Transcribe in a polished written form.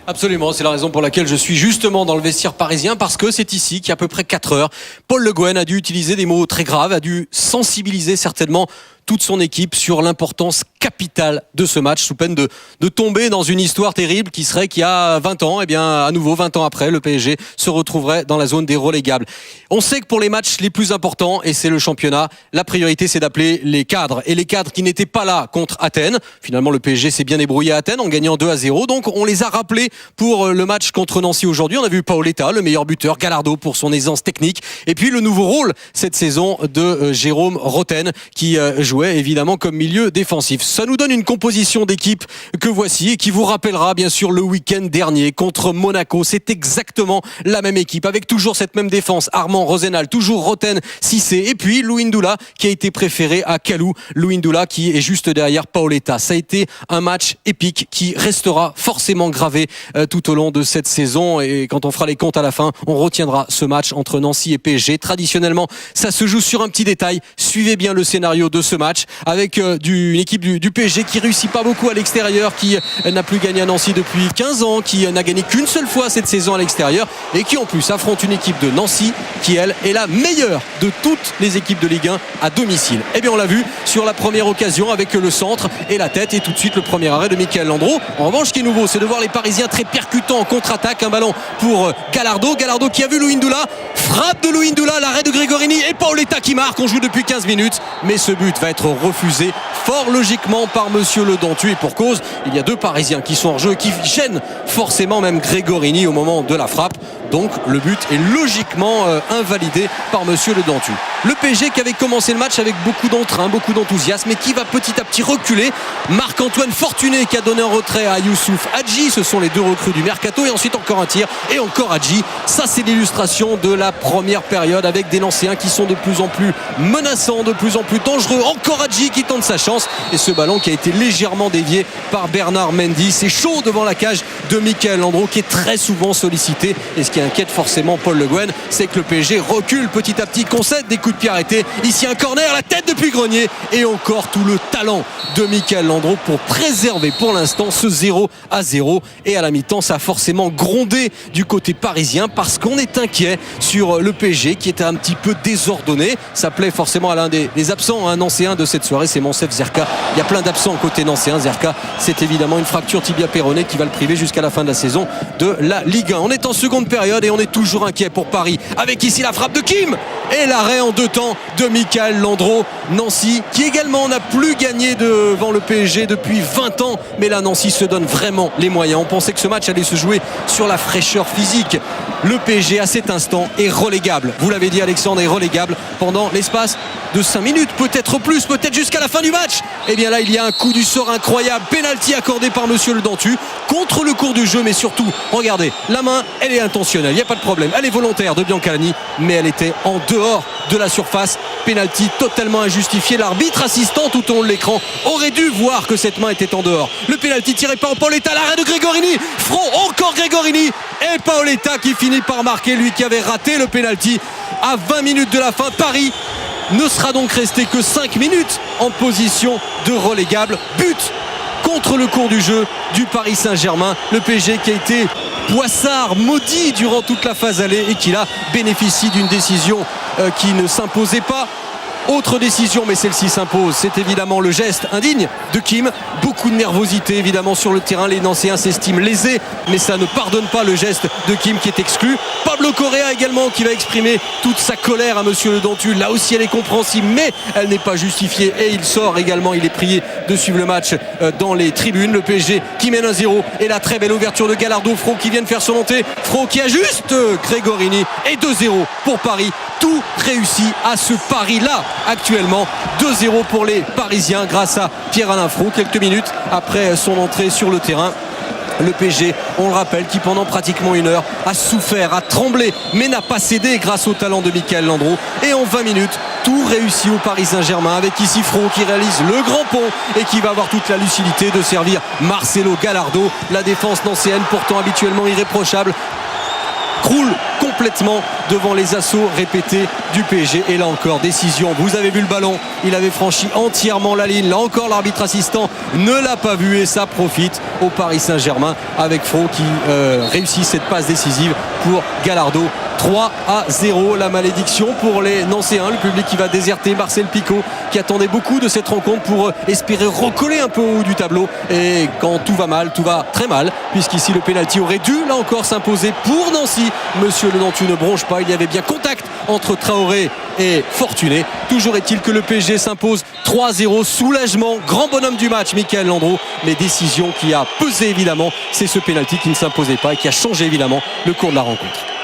Absolument, c'est la raison pour laquelle je suis justement dans le vestiaire parisien, parce que c'est ici qu'il y a à peu près 4 heures, Paul Le Guen a dû utiliser des mots très graves, a dû sensibiliser certainement toute son équipe sur l'importance capitale de ce match, sous peine de tomber dans une histoire terrible qui serait qu'il y a 20 ans, à nouveau 20 ans après, le PSG se retrouverait dans la zone des relégables. On sait que pour les matchs les plus importants, et c'est le championnat, la priorité c'est d'appeler les cadres, et les cadres qui n'étaient pas là contre Athènes. Finalement le PSG s'est bien débrouillé à Athènes en gagnant 2-0, donc on les a rappelés pour le match contre Nancy aujourd'hui. On a vu Paoletta, le meilleur buteur, Gallardo pour son aisance technique, et puis le nouveau rôle cette saison de Jérôme Roten qui jouait évidemment comme milieu défensif. Ça nous donne une composition d'équipe que voici et qui vous rappellera bien sûr le week-end dernier contre Monaco. C'est exactement la même équipe avec toujours cette même défense. Armand Rosenal, toujours Roten, Cissé et puis Louindoula qui a été préféré à Kalou. Louindoula qui est juste derrière Paoletta. Ça a été un match épique qui restera forcément gravé tout au long de cette saison, et quand on fera les comptes à la fin, on retiendra ce match entre Nancy et PSG. Traditionnellement, ça se joue sur un petit détail. Suivez bien le scénario de ce match avec une équipe du PSG qui réussit pas beaucoup à l'extérieur, qui n'a plus gagné à Nancy depuis 15 ans, qui n'a gagné qu'une seule fois cette saison à l'extérieur, et qui en plus affronte une équipe de Nancy qui elle est la meilleure de toutes les équipes de Ligue 1 à domicile. Et bien on l'a vu sur la première occasion avec le centre et la tête, et tout de suite le premier arrêt de Michael Landreau. En revanche, ce qui est nouveau, c'est de voir les Parisiens très percutants en contre-attaque. Un ballon pour Gallardo qui a vu Louindoula, frappe de Louindoula, l'arrêt de Gregorini et Paoletta qui marque. On joue depuis 15 minutes, mais ce but va être refusé fort logiquement par monsieur Le Dantu, et pour cause, il y a 2 Parisiens qui sont en jeu et qui gênent forcément même Gregorini au moment de la frappe. Donc le but est logiquement invalidé par monsieur Le Dantu. Le PSG qui avait commencé le match avec beaucoup d'entrain, beaucoup d'enthousiasme, et qui va petit à petit reculer. Marc-Antoine Fortuné qui a donné un retrait à Youssouf Hadji, ce sont les 2 recrues du mercato, et ensuite encore un tir et encore Hadji. Ça c'est l'illustration de la première période, avec des Nancéens qui sont de plus en plus menaçants, de plus en plus dangereux. Encore Hadji qui tente sa chance, et ce ballon qui a été légèrement dévié par Bernard Mendy. C'est chaud devant la cage de Michael Landreau qui est très souvent sollicité, et ce qui inquiète forcément Paul Le Guen, c'est que le PSG recule petit à petit, concède des coups de pied arrêtés. Ici un corner, la tête depuis Grenier, et encore tout le talent de Michael Landreau pour préserver pour l'instant ce 0-0. Et à la mi-temps, ça a forcément grondé du côté parisien, parce qu'on est inquiet sur le PSG qui était un petit peu désordonné. Ça plaît forcément à l'un des absents, un Nancéen de cette soirée, c'est Monsef Zerka. Il y a plein d'absents côté Nancéen. Zerka, c'est évidemment une fracture tibia-péronée qui va le priver jusqu'à la fin de la saison de la Ligue 1. On est en seconde période et on est toujours inquiet pour Paris, avec ici la frappe de Kim et l'arrêt en 2 temps de Michael Landreau. Nancy qui également n'a plus gagné devant le PSG depuis 20 ans, mais là Nancy se donne vraiment les moyens. On pensait que ce match allait se jouer sur la fraîcheur physique. Le PSG à cet instant est relégable, vous l'avez dit Alexandre, est relégable pendant l'espace de 5 minutes, peut-être plus, peut-être jusqu'à la fin du match. Et bien là il y a un coup du sort incroyable, pénalty accordé par monsieur Le Dantu contre le cours du jeu, mais surtout regardez, la main elle est intentionnelle, il n'y a pas de problème, elle est volontaire de Biancalani, mais elle était en dehors de la surface. Pénalty totalement injustifié. L'arbitre assistant tout au long de l'écran aurait dû voir que cette main était en dehors. Le pénalty tiré par Paoletta, l'arrêt de Gregorini, front, encore Gregorini, et Paoletta qui finit par marquer, lui qui avait raté le pénalty à 20 minutes de la fin. Paris ne sera donc resté que 5 minutes en position de relégable. But contre le cours du jeu du Paris Saint-Germain. Le PSG qui a été poissard, maudit durant toute la phase aller, et qui là bénéficie d'une décision qui ne s'imposait pas. Autre décision, mais celle-ci s'impose, c'est évidemment le geste indigne de Kim. Beaucoup de nervosité évidemment sur le terrain, les Nancéens s'estiment lésés, mais ça ne pardonne pas le geste de Kim qui est exclu. Pablo Correa également qui va exprimer toute sa colère à monsieur Le Dantu. Là aussi elle est compréhensible, mais elle n'est pas justifiée, et il sort également, il est prié de suivre le match dans les tribunes. Le PSG qui mène 1-0, et la très belle ouverture de Gallardo, Fro qui vient de faire son montée, Fro qui ajuste Gregorini, et 2-0 pour Paris. Tout réussit à ce Paris-là actuellement. 2-0 pour les Parisiens grâce à Pierre-Alain Fro, quelques minutes après son entrée sur le terrain. Le PSG, on le rappelle, qui pendant pratiquement 1 heure a souffert, a tremblé, mais n'a pas cédé grâce au talent de Michael Landreau. Et en 20 minutes, tout réussit au Paris Saint-Germain, avec ici Fro qui réalise le grand pont et qui va avoir toute la lucidité de servir Marcelo Gallardo. La défense nancéenne, pourtant habituellement irréprochable, s'écroule complètement devant les assauts répétés du PSG. Et là encore, décision. Vous avez vu le ballon, il avait franchi entièrement la ligne. Là encore, l'arbitre assistant ne l'a pas vu et ça profite au Paris Saint-Germain avec Fro qui réussit cette passe décisive pour Gallardo. 3-0, la malédiction pour les Nancéens, le public qui va déserter Marcel Picot qui attendait beaucoup de cette rencontre pour espérer recoller un peu au haut du tableau. Et quand tout va mal, tout va très mal, puisqu'ici le pénalty aurait dû là encore s'imposer pour Nancy. Monsieur le Nantu ne bronche pas, il y avait bien contact entre Traoré et Fortuné. Toujours est-il que le PSG s'impose 3-0, soulagement, grand bonhomme du match Michael Landreau, mais décision qui a pesé évidemment, c'est ce pénalty qui ne s'imposait pas et qui a changé évidemment le cours de la rencontre.